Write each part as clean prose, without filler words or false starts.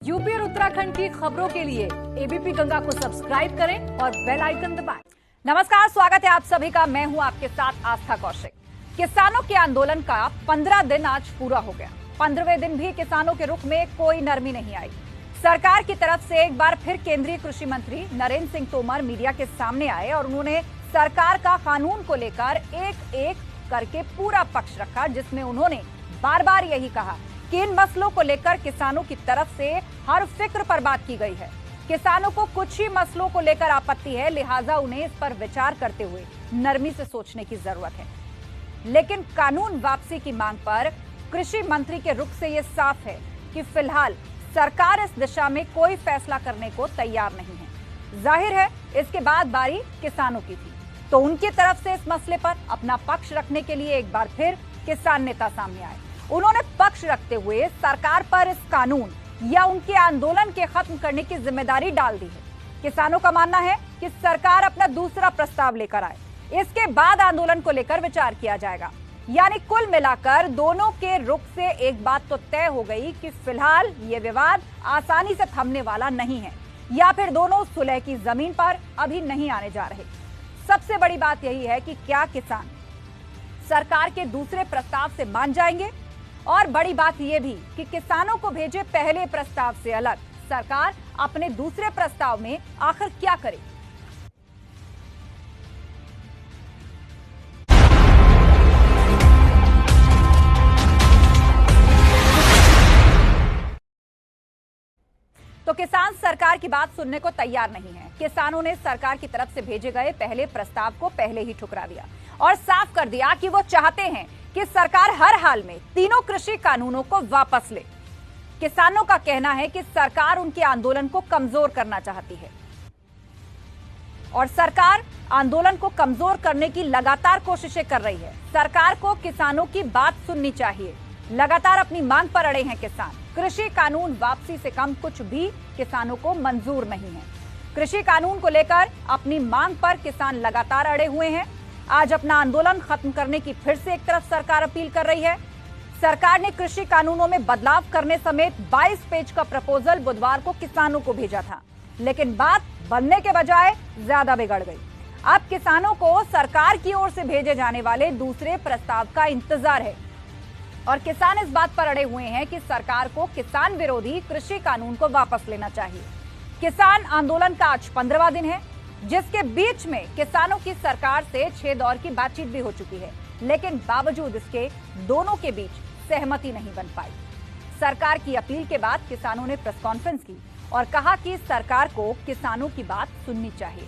UP और उत्तराखंड की खबरों के लिए एबीपी गंगा को सब्सक्राइब करें और बेल आइकन दबाएं। नमस्कार, स्वागत है आप सभी का। मैं हूं आपके साथ आस्था कौशिक। किसानों के आंदोलन का 15 दिन आज पूरा हो गया। 15वें दिन भी किसानों के रुख में कोई नरमी नहीं आई। सरकार की तरफ से एक बार फिर केंद्रीय कृषि मंत्री नरेंद्र सिंह तोमर मीडिया के सामने आए और उन्होंने सरकार का कानून को लेकर एक एक करके पूरा पक्ष रखा, जिसमें उन्होंने बार बार यही कहा कि इन मसलों को लेकर किसानों की तरफ से हर फिक्र पर बात की गई है। किसानों को कुछ ही मसलों को लेकर आपत्ति है, लिहाजा उन्हें इस पर विचार करते हुए नरमी से सोचने की जरूरत है। लेकिन कानून वापसी की मांग पर कृषि मंत्री के रुख से यह साफ है कि फिलहाल सरकार इस दिशा में कोई फैसला करने को तैयार नहीं है। जाहिर है इसके बाद बारी किसानों की थी, तो उनकी तरफ से इस मसले पर अपना पक्ष रखने के लिए एक बार फिर किसान नेता सामने आए। उन्होंने पक्ष रखते हुए सरकार पर इस कानून या उनके आंदोलन के खत्म करने की जिम्मेदारी डाल दी है। किसानों का मानना है कि सरकार अपना दूसरा प्रस्ताव लेकर आए, इसके बाद आंदोलन को लेकर विचार किया जाएगा। यानी कुल मिलाकर दोनों के रुख से एक बात तो तय हो गई कि फिलहाल ये विवाद आसानी से थमने वाला नहीं है, या फिर दोनों सुलह की जमीन पर अभी नहीं आने जा रहे। सबसे बड़ी बात यही है कि क्या किसान सरकार के दूसरे प्रस्ताव से मान जाएंगे, और बड़ी बात यह भी कि किसानों को भेजे पहले प्रस्ताव से अलग सरकार अपने दूसरे प्रस्ताव में आखिर क्या करे। तो किसान सरकार की बात सुनने को तैयार नहीं है। किसानों ने सरकार की तरफ से भेजे गए पहले प्रस्ताव को पहले ही ठुकरा दिया और साफ कर दिया कि वो चाहते हैं कि सरकार हर हाल में तीनों कृषि कानूनों को वापस ले। किसानों का कहना है कि सरकार उनके आंदोलन को कमजोर करना चाहती है और सरकार आंदोलन को कमजोर करने की लगातार कोशिशें कर रही है। सरकार को किसानों की बात सुननी चाहिए। लगातार अपनी मांग पर अड़े हैं किसान। कृषि कानून वापसी से कम कुछ भी किसानों को मंजूर नहीं है। कृषि कानून को लेकर अपनी मांग पर किसान लगातार अड़े हुए हैं। आज अपना आंदोलन खत्म करने की फिर से एक तरफ सरकार अपील कर रही है। सरकार ने कृषि कानूनों में बदलाव करने समेत 22 पेज का प्रपोजल बुधवार को किसानों को भेजा था, लेकिन बात बनने के बजाय ज्यादा बिगड़ गई। अब किसानों को सरकार की ओर से भेजे जाने वाले दूसरे प्रस्ताव का इंतजार है और किसान इस बात पर अड़े हुए हैं कि सरकार को किसान विरोधी कृषि कानून को वापस लेना चाहिए। किसान आंदोलन का आज 15वां दिन है, जिसके बीच में किसानों की सरकार से 6 दौर की बातचीत भी हो चुकी है, लेकिन बावजूद इसके दोनों के बीच सहमति नहीं बन पाई। सरकार की अपील के बाद किसानों ने प्रेस कॉन्फ्रेंस की और कहा कि सरकार को किसानों की बात सुननी चाहिए।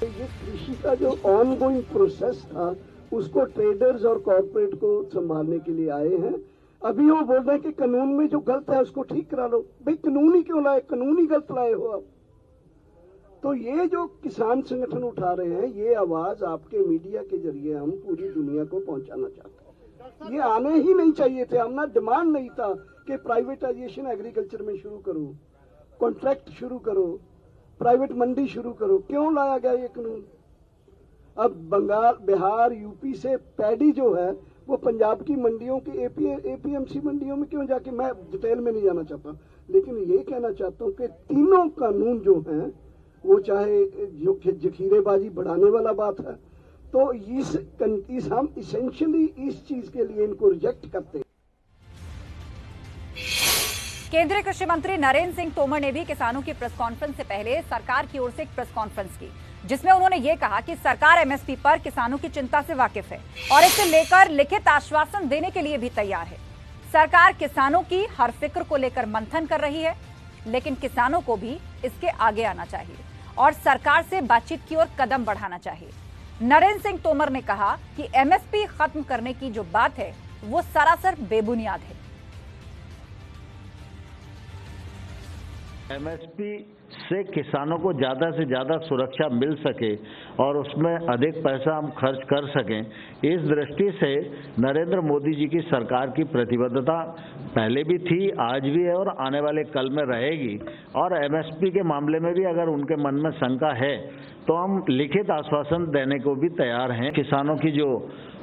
ये कृषि का जो ऑनगोइंग प्रोसेस था उसको ट्रेडर्स और कॉर्पोरेट को संभालने के लिए आए हैं। अभी वो बोल रहे हैं कि कानून में जो गलत है उसको ठीक करा लो। भाई कानून ही क्यों लाए? कानून ही गलत लाए हो आप। तो ये जो किसान संगठन उठा रहे हैं, ये आवाज आपके मीडिया के जरिए हम पूरी दुनिया को पहुंचाना चाहते हैं। ये आने ही नहीं चाहिए थे। हमारा डिमांड नहीं था कि प्राइवेटाइजेशन एग्रीकल्चर में शुरू करो, कॉन्ट्रैक्ट शुरू करो, प्राइवेट मंडी शुरू करो। क्यों लाया गया ये कानून? अब बंगाल, बिहार, यूपी से पैडी जो है वो पंजाब की मंडियों की एपीएमसी मंडियों में क्यों जाके, मैं डिटेल में नहीं जाना चाहता, लेकिन ये कहना चाहता हूं कि तीनों कानून जो हैं वो चाहे जो जखीरेबाजी बढ़ाने वाला बात है, तो इस हम इसेंशियली इस चीज के लिए इनको रिजेक्ट करते हैं। केंद्रीय कृषि मंत्री नरेंद्र सिंह तोमर ने भी किसानों की प्रेस कॉन्फ्रेंस से पहले सरकार की ओर से एक प्रेस कॉन्फ्रेंस की, जिसमें उन्होंने ये कहा कि सरकार एमएसपी पर किसानों की चिंता से वाकिफ है और इसे लेकर लिखित आश्वासन देने के लिए भी तैयार है। सरकार किसानों की हर फिक्र को लेकर मंथन कर रही है, लेकिन किसानों को भी इसके आगे आना चाहिए और सरकार से बातचीत की ओर कदम बढ़ाना चाहिए। नरेंद्र सिंह तोमर ने कहा कि एमएसपी खत्म करने की जो बात है वो सरासर बेबुनियाद है। एमएसपी से किसानों को ज़्यादा से ज़्यादा सुरक्षा मिल सके और उसमें अधिक पैसा हम खर्च कर सकें, इस दृष्टि से नरेंद्र मोदी जी की सरकार की प्रतिबद्धता पहले भी थी, आज भी है और आने वाले कल में रहेगी। और एमएसपी के मामले में भी अगर उनके मन में शंका है तो हम लिखित आश्वासन देने को भी तैयार हैं। किसानों की जो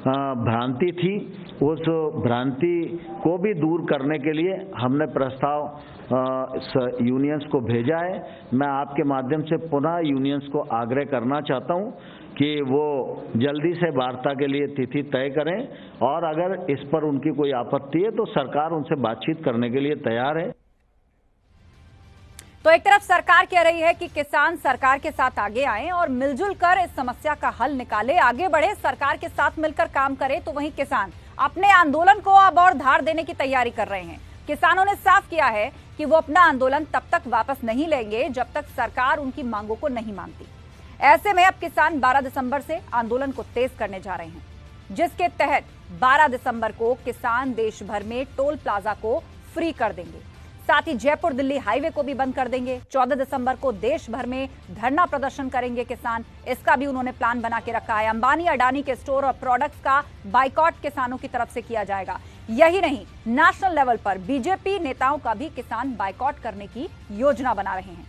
भ्रांति थी, उस भ्रांति को भी दूर करने के लिए हमने प्रस्ताव यूनियंस को भेजा है। मैं आपके माध्यम से पुनः यूनियंस को आग्रह करना चाहता हूं कि वो जल्दी से वार्ता के लिए तिथि तय करें और अगर इस पर उनकी कोई आपत्ति है तो सरकार उनसे बातचीत करने के लिए तैयार है। तो एक तरफ सरकार कह रही है कि किसान सरकार के साथ आगे आएं और मिलजुल कर इस समस्या का हल निकाले, आगे बढ़े, सरकार के साथ मिलकर काम करे, तो वहीं किसान अपने आंदोलन को अब और धार देने की तैयारी कर रहे हैं। किसानों ने साफ किया है कि वो अपना आंदोलन तब तक वापस नहीं लेंगे जब तक सरकार उनकी मांगों को नहीं मानती। ऐसे में अब किसान 12 दिसंबर से आंदोलन को तेज करने जा रहे हैं, जिसके तहत 12 दिसंबर को किसान देश भर में टोल प्लाजा को फ्री कर देंगे। साथ ही जयपुर दिल्ली हाईवे को भी बंद कर देंगे। 14 दिसंबर को देश भर में धरना प्रदर्शन करेंगे किसान, इसका भी उन्होंने प्लान बना के रखा है। अंबानी अडानी के स्टोर और प्रोडक्ट्स का बाइकॉट किसानों की तरफ से किया जाएगा। यही नहीं, नेशनल लेवल पर बीजेपी नेताओं का भी किसान बाइकॉट करने की योजना बना रहे हैं।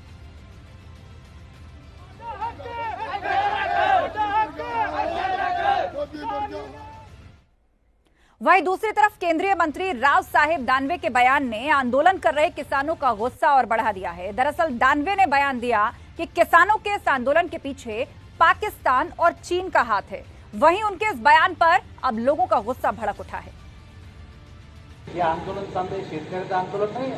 वहीं दूसरी तरफ केंद्रीय मंत्री राव साहेब दानवे के बयान ने आंदोलन कर रहे किसानों का गुस्सा और बढ़ा दिया है। दरअसल दानवे ने बयान दिया कि किसानों के इस आंदोलन के पीछे पाकिस्तान और चीन का हाथ है। वहीं उनके इस बयान पर अब लोगों का गुस्सा भड़क उठा है। हे आंदोलन चाललंय शेतकऱ्याचं आंदोलन नाही,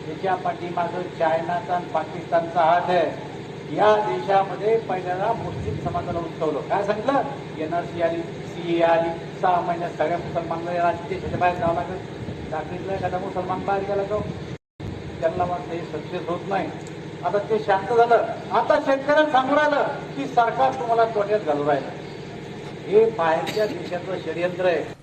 त्याच्या पाठीमागे चायनाचा आणि पाकिस्तानचा हात आहे। या देशामध्ये पहिल्यांदा मुस्लिम समाजाला उठवलं, काय सांगितलं, एनआरसी आली, सीए आली, 6 महिन्यात सगळ्या मुसलमानांना राज्य देशाच्या बाहेर जावं लागेल। चाकरीतला एखादा मुसलमान बाहेर गेला तो त्यांना वाटतं हे सक्सेस होत नाही। आता ते शांत झालं, आता शेतकऱ्यांना सांगून राहिलं की सरकार तुम्हाला तोट्यात घालून राहिलं। हे बाहेरच्या देशाचं षडयंत्र आहे।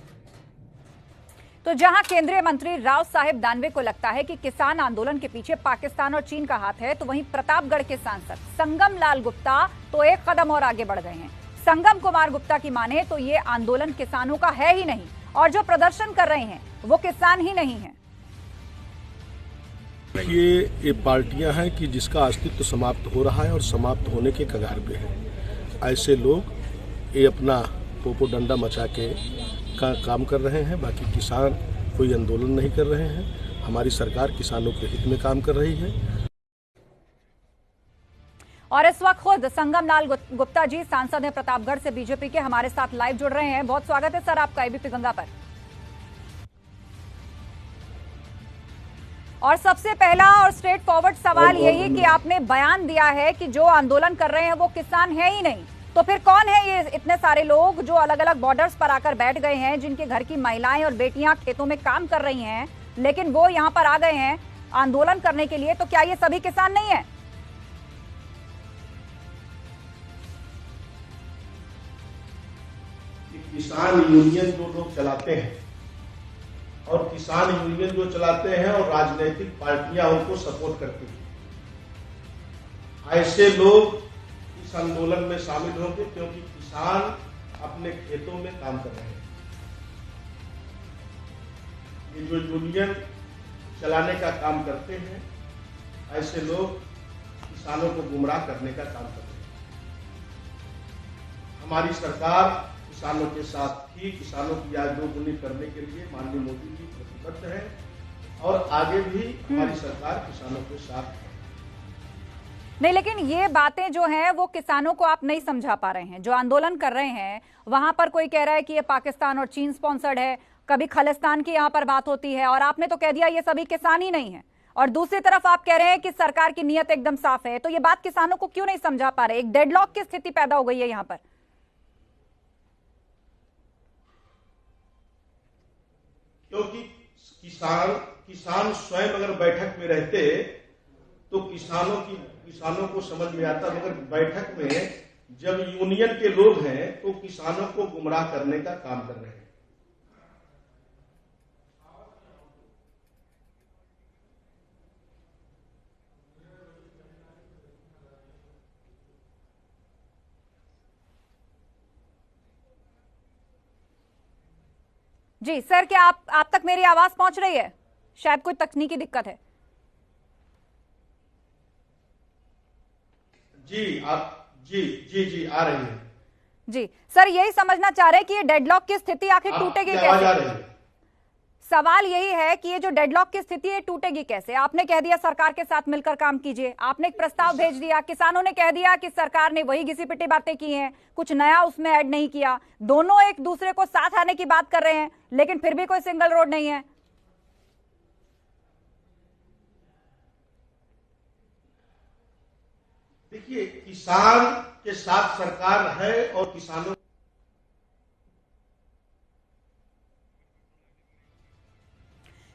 तो जहां केंद्रीय मंत्री राव साहेब दानवे को लगता है कि किसान आंदोलन के पीछे पाकिस्तान और चीन का हाथ है, तो वहीं प्रतापगढ़ के सांसद संगम लाल गुप्ता तो एक कदम और आगे बढ़ गए हैं। संगम कुमार गुप्ता की माने तो ये आंदोलन किसानों का है ही नहीं, और जो प्रदर्शन कर रहे हैं वो किसान ही नहीं है। ये पार्टियां हैं कि जिसका अस्तित्व समाप्त हो रहा है और समाप्त होने के कगार पे है। ऐसे लोग ये अपना पोपो डंडा मचा के का काम कर रहे हैं। बाकी किसान कोई आंदोलन नहीं कर रहे हैं। हमारी सरकार किसानों के हित में काम कर रही है। और इस वक्त खुद संगम लाल गुप्ता जी सांसद हैं प्रतापगढ़ से बीजेपी के, हमारे साथ लाइव जुड़ रहे हैं। बहुत स्वागत है सर आपका एबीपी गंगा पर। और सबसे पहला और स्ट्रेट फॉरवर्ड सवाल यही है कि आपने बयान दिया है कि जो आंदोलन कर रहे हैं वो किसान है ही नहीं, तो फिर कौन है ये इतने सारे लोग जो अलग अलग बॉर्डर्स पर आकर बैठ गए हैं, जिनके घर की महिलाएं और बेटियां खेतों में काम कर रही हैं, लेकिन वो यहां पर आ गए हैं आंदोलन करने के लिए, तो क्या ये सभी किसान नहीं है? किसान यूनियन जो लोग चलाते हैं और किसान यूनियन जो चलाते हैं और राजनीतिक पार्टियां उनको सपोर्ट करती हैं, ऐसे लोग इस आंदोलन में शामिल होंगे, क्योंकि किसान अपने खेतों में काम कर रहे हैं। ये जो यूनियन चलाने का काम करते हैं, ऐसे लोग किसानों को गुमराह करने का काम करते हैं। हमारी सरकार किसानों के साथ थी, किसानों की आय दोगुनी करने के लिए माननीय मोदी जी प्रतिबद्ध है और आगे भी हमारी सरकार किसानों के साथ है। नहीं, लेकिन ये बातें जो हैं वो किसानों को आप नहीं समझा पा रहे हैं। जो आंदोलन कर रहे हैं वहां पर कोई कह रहा है कि ये पाकिस्तान और चीन स्पॉन्सर्ड है, कभी खालिस्तान की यहाँ पर बात होती है, और आपने तो कह दिया ये सभी किसान ही नहीं है। और दूसरी तरफ आप कह रहे हैं कि सरकार की नीयत एकदम साफ है, तो ये बात किसानों को क्यों नहीं समझा पा रहे? एक डेडलॉक की स्थिति पैदा हो गई है यहाँ पर। क्योंकि किसान स्वयं अगर बैठक में रहते तो किसानों को समझ में आता, मगर बैठक में जब यूनियन के लोग हैं तो किसानों को गुमराह करने का काम कर रहे हैं। जी सर, क्या आप तक मेरी आवाज पहुंच रही है? शायद कोई तकनीकी दिक्कत है। जी आ रही है। जी सर, यही समझना चाह रहे हैं कि ये डेडलॉक की स्थिति आखिर टूटेगी कैसे? सवाल यही है कि ये जो डेडलॉक की स्थिति है टूटेगी कैसे? आपने कह दिया सरकार के साथ मिलकर काम कीजिए, आपने एक प्रस्ताव भेज दिया, किसानों ने कह दिया कि सरकार ने वही घिसी पिटी बातें की हैं, कुछ नया उसमें ऐड नहीं किया। दोनों एक दूसरे को साथ आने की बात कर रहे हैं, लेकिन फिर भी कोई सिंगल रोड नहीं है। देखिए, किसान के साथ सरकार है और किसानों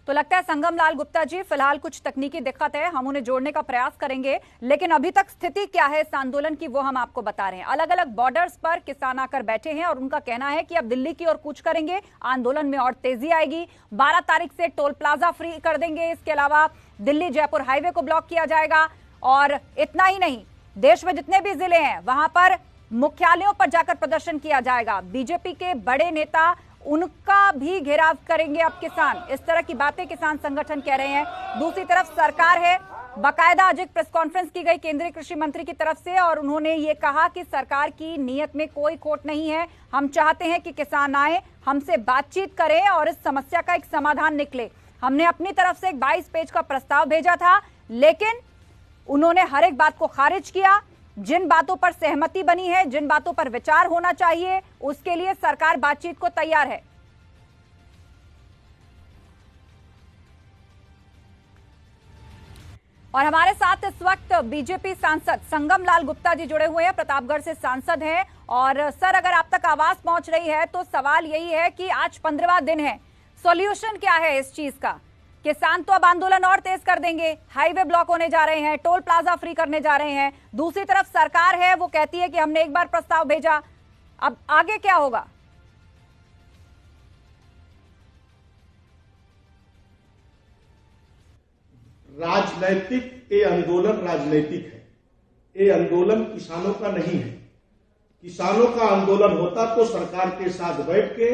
तो लगता है संगम लाल गुप्ता जी, फिलहाल कुछ तकनीकी दिक्कत है, हम उन्हें जोड़ने का प्रयास करेंगे, लेकिन अभी तक स्थिति क्या है इस आंदोलन की वो हम आपको बता रहे हैं। अलग अलग बॉर्डर्स पर किसान आकर बैठे हैं और उनका कहना है कि अब दिल्ली की ओर कूच करेंगे, आंदोलन में और तेजी आएगी। 12 तारीख से टोल प्लाजा फ्री कर देंगे, इसके अलावा दिल्ली जयपुर हाईवे को ब्लॉक किया जाएगा। और इतना ही नहीं, देश में जितने भी जिले हैं वहां पर मुख्यालयों पर जाकर प्रदर्शन किया जाएगा। बीजेपी के बड़े नेता, उनका भी घेराव करेंगे अब किसान। इस तरह की बातें किसान संगठन कह रहे हैं। दूसरी तरफ सरकार है, बाकायदा आज एक प्रेस कॉन्फ्रेंस की गई केंद्रीय कृषि मंत्री की तरफ से और उन्होंने ये कहा कि सरकार की नीयत में कोई खोट नहीं है, हम चाहते हैं कि किसान आए, हमसे बातचीत करें और इस समस्या का एक समाधान निकले। हमने अपनी तरफ से एक 22 पेज का प्रस्ताव भेजा था, लेकिन उन्होंने हर एक बात को खारिज किया। जिन बातों पर सहमति बनी है, जिन बातों पर विचार होना चाहिए, उसके लिए सरकार बातचीत को तैयार है। और हमारे साथ इस वक्त बीजेपी सांसद संगम लाल गुप्ता जी जुड़े हुए हैं, प्रतापगढ़ से सांसद हैं। और सर, अगर आप तक आवाज पहुंच रही है तो सवाल यही है कि आज 15वां दिन है, सॉल्यूशन क्या है इस चीज का? किसान तो अब आंदोलन और तेज कर देंगे, हाईवे ब्लॉक होने जा रहे हैं, टोल प्लाजा फ्री करने जा रहे हैं। दूसरी तरफ सरकार है, वो कहती है कि हमने एक बार प्रस्ताव भेजा, अब आगे क्या होगा? राजनैतिक, ये आंदोलन राजनैतिक है, ये आंदोलन किसानों का नहीं है। किसानों का आंदोलन होता तो सरकार के साथ बैठ के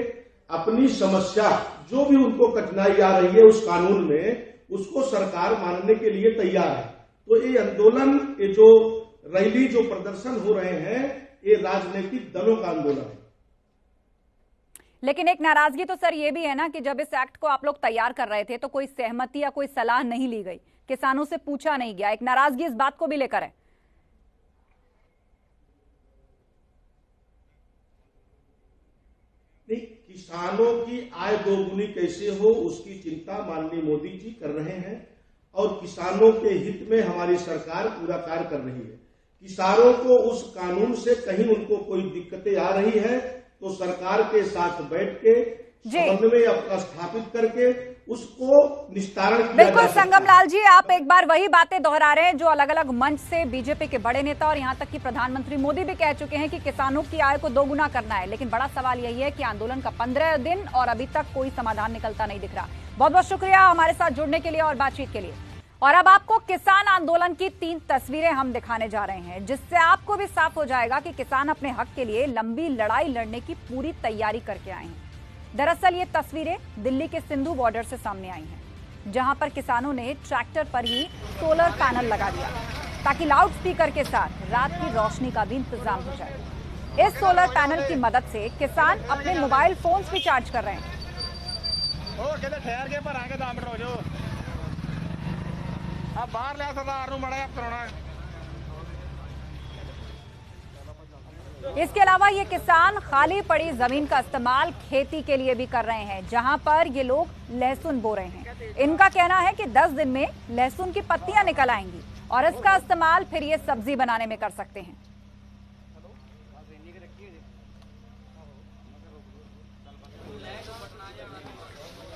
अपनी समस्या, जो भी उनको कठिनाई आ रही है उस कानून में, उसको सरकार मानने के लिए तैयार है। तो ये आंदोलन, ये जो रैली, जो प्रदर्शन हो रहे हैं, ये राजनीतिक दलों का आंदोलन है। लेकिन एक नाराजगी तो सर ये भी है ना कि जब इस एक्ट को आप लोग तैयार कर रहे थे तो कोई सहमति या कोई सलाह नहीं ली गई, किसानों से पूछा नहीं गया। एक नाराजगी इस बात को भी लेकर है। नहीं, किसानों की आय दोगुनी कैसे हो उसकी चिंता माननीय मोदी जी कर रहे हैं और किसानों के हित में हमारी सरकार पूरा कार्य कर रही है। किसानों को उस कानून से कहीं उनको कोई दिक्कतें आ रही है तो सरकार के साथ बैठ के समन्वय स्थापित करके उसको निस्तारण किया बिल्कुल संगम लाल जी, आप एक बार वही बातें दोहरा रहे हैं जो अलग अलग मंच से बीजेपी के बड़े नेता और यहां तक कि प्रधानमंत्री मोदी भी कह चुके हैं कि किसानों की आय को दोगुना करना है। लेकिन बड़ा सवाल यही है कि आंदोलन का 15 दिन और अभी तक कोई समाधान निकलता नहीं दिख रहा। बहुत बहुत शुक्रिया हमारे साथ जुड़ने के लिए और बातचीत के लिए। और अब आपको किसान आंदोलन की 3 तस्वीरें हम दिखाने जा रहे हैं, जिससे आपको भी साफ हो जाएगा कि किसान अपने हक के लिए लंबी लड़ाई लड़ने की पूरी तैयारी करके आए हैं। दरअसल ये तस्वीरें दिल्ली के सिंधु बॉर्डर से सामने आई हैं, जहां पर किसानों ने ट्रैक्टर पर ही सोलर पैनल लगा दिया ताकि लाउड स्पीकर के साथ रात की रोशनी का भी इंतजाम हो जाए। इस सोलर पैनल की मदद से किसान अपने मोबाइल फोन्स भी चार्ज कर रहे हैं। इसके अलावा ये किसान खाली पड़ी जमीन का इस्तेमाल खेती के लिए भी कर रहे हैं, जहां पर ये लोग लहसुन बो रहे हैं। इनका कहना है कि 10 दिन में लहसुन की पत्तियां निकल आएंगी और इसका इस्तेमाल फिर ये सब्जी बनाने में कर सकते हैं।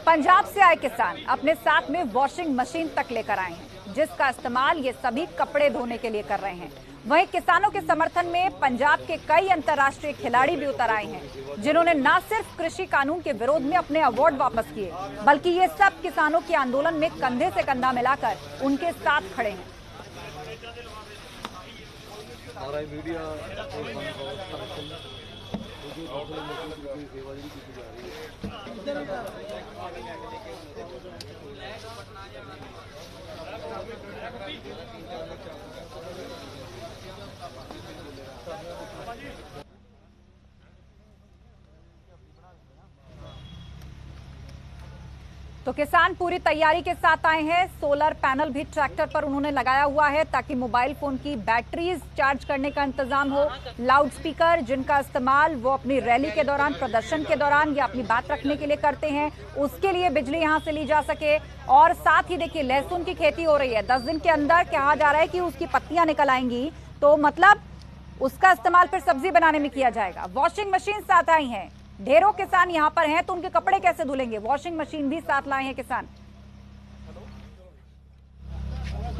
पंजाब से आए किसान अपने साथ में वॉशिंग मशीन तक लेकर आए हैं, जिसका इस्तेमाल ये सभी कपड़े धोने के लिए कर रहे हैं। वहीं किसानों के समर्थन में पंजाब के कई अंतर्राष्ट्रीय खिलाड़ी भी उतर आए हैं, जिन्होंने न सिर्फ कृषि कानून के विरोध में अपने अवार्ड वापस किए, बल्कि ये सब किसानों के आंदोलन में कंधे से कंधा मिलाकर उनके साथ खड़े हैं। तो किसान पूरी तैयारी के साथ आए हैं। सोलर पैनल भी ट्रैक्टर पर उन्होंने लगाया हुआ है ताकि मोबाइल फोन की बैटरीज चार्ज करने का इंतजाम हो। लाउड स्पीकर जिनका इस्तेमाल वो अपनी रैली के दौरान, प्रदर्शन के दौरान या अपनी बात रखने के लिए करते हैं, उसके लिए बिजली यहां से ली जा सके। और साथ ही देखिए, लहसुन की खेती हो रही है। 10 दिन के अंदर कहा जा रहा है कि उसकी पत्तियां निकल आएंगी, तो मतलब उसका इस्तेमाल फिर सब्जी बनाने में किया जाएगा। वॉशिंग मशीन साथ आई है। ढेरों किसान यहां पर हैं, तो उनके कपड़े कैसे धुलेंगे? वॉशिंग मशीन भी साथ लाए हैं किसान।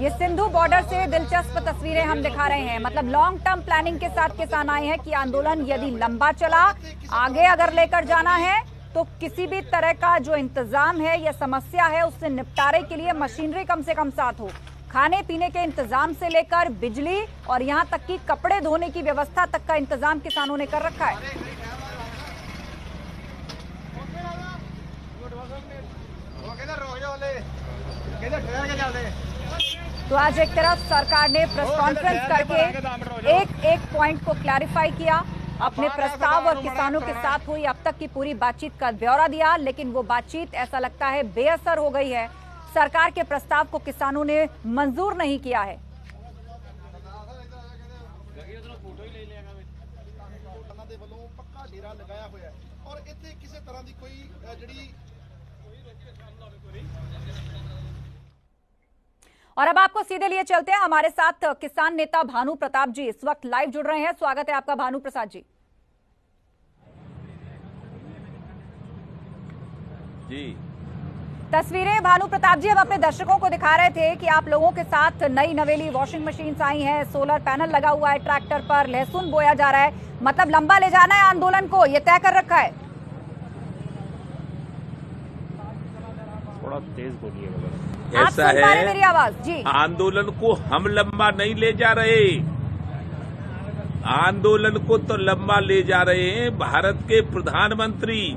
ये सिंधु बॉर्डर से दिलचस्प तस्वीरें हम दिखा रहे हैं। मतलब लॉन्ग टर्म प्लानिंग के साथ किसान आए हैं कि आंदोलन यदि लंबा चला, आगे अगर लेकर जाना है, तो किसी भी तरह का जो इंतजाम है या समस्या है उससे निपटारे के लिए मशीनरी कम से कम साथ हो। खाने पीने के इंतजाम से लेकर बिजली और यहां तक कि कपड़े धोने की व्यवस्था तक का इंतजाम किसानों ने कर रखा है। तो आज एक तरफ सरकार ने प्रेस कॉन्फ्रेंस करके एक पॉइंट को क्लैरिफाई किया, अपने प्रस्ताव और किसानों के साथ हुई अब तक की पूरी बातचीत का ब्यौरा दिया, लेकिन वो बातचीत ऐसा लगता है बेअसर हो गई है। सरकार के प्रस्ताव को किसानों ने मंजूर नहीं किया है। और अब आपको सीधे लिए चलते हैं, हमारे साथ किसान नेता भानु प्रताप जी इस वक्त लाइव जुड़ रहे हैं। स्वागत है आपका भानु प्रसाद जी। जी तस्वीरें भानु प्रताप जी अब अपने दर्शकों को दिखा रहे थे कि आप लोगों के साथ नई नवेली वॉशिंग मशीन आई हैं, सोलर पैनल लगा हुआ है ट्रैक्टर पर, लहसुन बोया जा रहा है। मतलब लंबा ले जाना है आंदोलन को, ये तय कर रखा है। थोड़ा तेज बोलिए। आप ऐसा सुन पा रहे है, मेरी आवाज? जी। आंदोलन को हम लंबा नहीं ले जा रहे, आंदोलन को तो लंबा ले जा रहे हैं भारत के प्रधानमंत्री,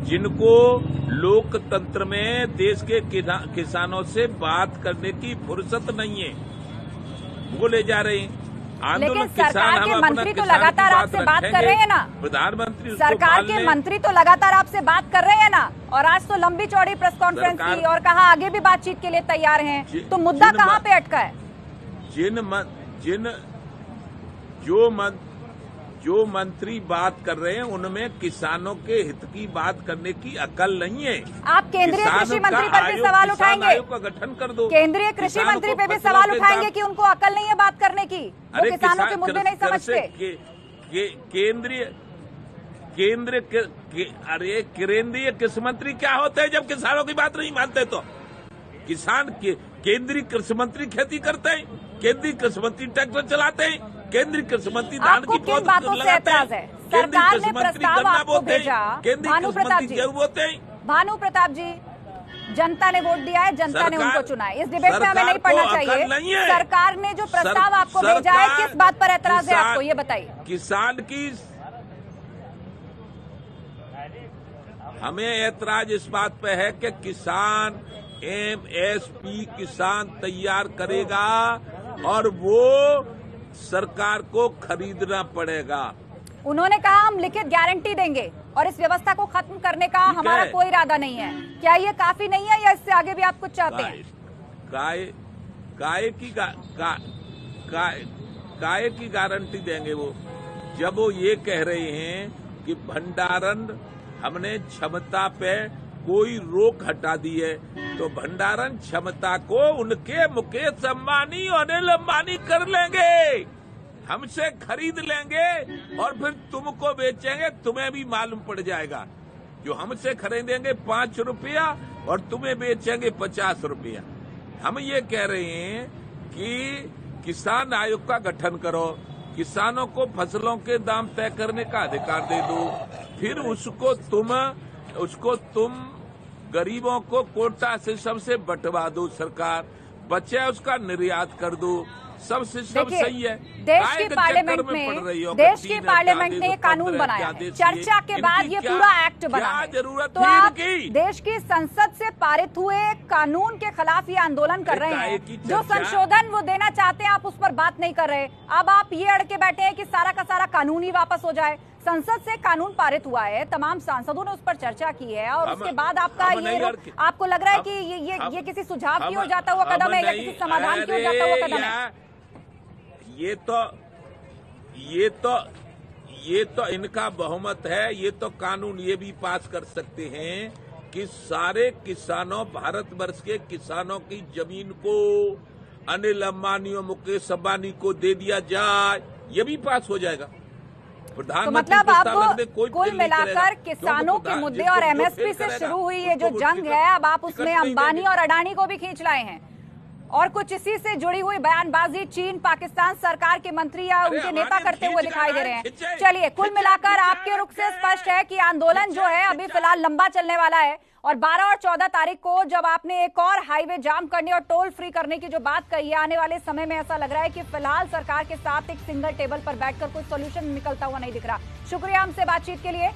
जिनको लोकतंत्र में देश के किसानों से बात करने की फुर्सत नहीं है, वो ले जा रहे हैं आंदोलन। लेकिन सरकार के मंत्री तो लगातार आपसे बात कर रहे हैं ना, प्रधानमंत्री सरकार के मंत्री तो लगातार आपसे बात कर रहे हैं ना, और आज तो लंबी चौड़ी प्रेस कॉन्फ्रेंस की और कहा आगे भी बातचीत के लिए तैयार हैं। तो मुद्दा कहाँ पे अटका है? जो मंत्री बात कर रहे हैं उनमें किसानों के हित की बात करने की अकल नहीं है। आप केंद्रीय कृषि मंत्री पर भी सवाल उठाएंगे? आयोग का गठन कर दो। केंद्रीय कृषि मंत्री पे भी सवाल उठाएंगे कि उनको अकल नहीं है बात करने की, वो किसानों के मुद्दे नहीं समझते। केंद्रीय कृषि मंत्री क्या होते हैं जब किसानों की बात नहीं मानते? तो किसान केंद्रीय कृषि मंत्री खेती करते हैं, केंद्रीय कृषि मंत्री ट्रैक्टर चलाते हैं, केंद्रीय कृषि मंत्री धान की पौध लगाते हैं, केंद्रीय कृषि मंत्री गन्ना बोते हैं, केंद्रीय कृषि मंत्री गेहूं बोते हैं। भानु प्रताप जी, जनता ने वोट दिया है, जनता ने उनको चुना है। इस डिबेट में हमें नहीं पढ़ना चाहिए। सरकार ने जो प्रस्ताव आपको भेजा है, किस बात पर एतराज है आपको, ये बताइए। किसान की हमें ऐतराज इस बात पे है कि किसान एमएसपी किसान तैयार करेगा और वो सरकार को खरीदना पड़ेगा। उन्होंने कहा हम लिखित गारंटी देंगे और इस व्यवस्था को खत्म करने का हमारा कोई इरादा नहीं है। क्या ये काफी नहीं है या इससे आगे भी आप कुछ चाहते हैं? काय की गारंटी देंगे वो, जब वो ये कह रहे हैं कि भंडारण हमने क्षमता पे कोई रोक हटा दी है, तो भंडारण क्षमता को उनके मुकेश अंबानी और अनिल अंबानी कर लेंगे, हमसे खरीद लेंगे और फिर तुमको बेचेंगे। तुम्हें भी मालूम पड़ जाएगा, जो हमसे खरीदेंगे 5 रुपया और तुम्हें बेचेंगे 50 रुपया। हम ये कह रहे हैं कि किसान आयोग का गठन करो, किसानों को फसलों के दाम तय करने का अधिकार दे दो, फिर उसको तुम गरीबों को कोटा सिस्टम से बंटवा दो, सरकार बचे उसका निर्यात कर दो, सब सिस्टम सही है। देश की पार्लियामेंट ने कानून बनाया, चर्चा के बाद ये पूरा एक्ट बना। जरूरत तो आप देश की संसद से पारित हुए कानून के खिलाफ ये आंदोलन कर रहे हैं। जो संशोधन वो देना चाहते हैं आप उस पर बात नहीं कर रहे। अब आप ये अड़ के बैठे हैं कि सारा का सारा कानून ही वापस हो जाए। संसद से कानून पारित हुआ है, तमाम सांसदों ने उस पर चर्चा की है और उसके बाद आपका ये आपको लग रहा है कि ये किसी सुझाव की ओर जाता हुआ कदम है या किसी समाधान की ओर जाता हुआ कदम है? ये तो इनका बहुमत है। ये तो कानून ये भी पास कर सकते हैं कि सारे किसानों, भारतवर्ष के किसानों की जमीन को अनिल अंबानी और मुकेश अंबानी को दे दिया जाए, ये भी पास हो जाएगा। तो मतलब आपको कुल मिलाकर किसानों के मुद्दे और एमएसपी से शुरू हुई ये जो जंग है, अब आप उसमें अंबानी और अडानी को भी खींच लाए हैं और कुछ इसी से जुड़ी हुई बयानबाजी चीन, पाकिस्तान सरकार के मंत्री या उनके नेता करते हुए दिखाई दे रहे हैं। चलिए, कुल मिलाकर आपके रुख से स्पष्ट है कि आंदोलन जो है अभी फिलहाल लंबा चलने वाला है और 12 और 14 तारीख को जब आपने एक और हाईवे जाम करने और टोल फ्री करने की जो बात कही है, आने वाले समय में ऐसा लग रहा है कि फिलहाल सरकार के साथ एक सिंगल टेबल पर बैठकर कोई सोल्यूशन निकलता हुआ नहीं दिख रहा। शुक्रिया हमसे बातचीत के लिए।